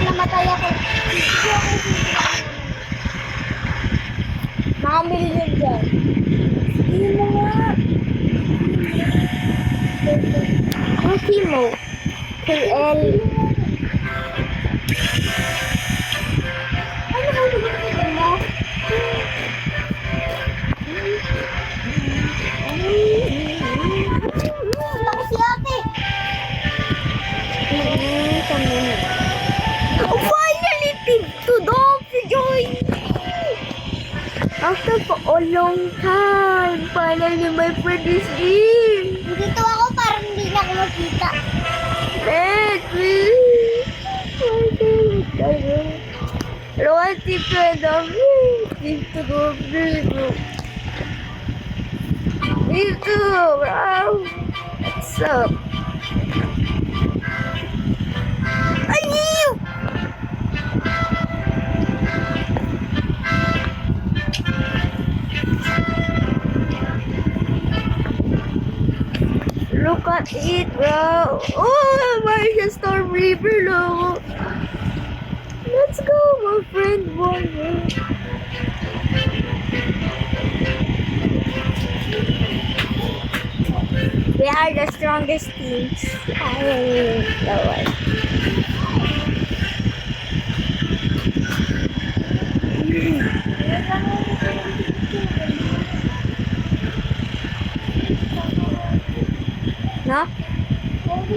namatay ako. Nakamilyon dyan. Hindi mo nga. Ang Timo. KL. Ano ang sabihin mo? Ako si ate. Finally, to Dolphy join. After for a long time, finally my friend is in. Dito ako parang hindi na ako makita. Let's Hello, Auntie Pedro. Dito go, dito. Dito, wow. What's up? Ayaw! Look at it, wow. Oh, Marisha Storm River, look. Let's go, my friend. We are the strongest teams. No? Maybe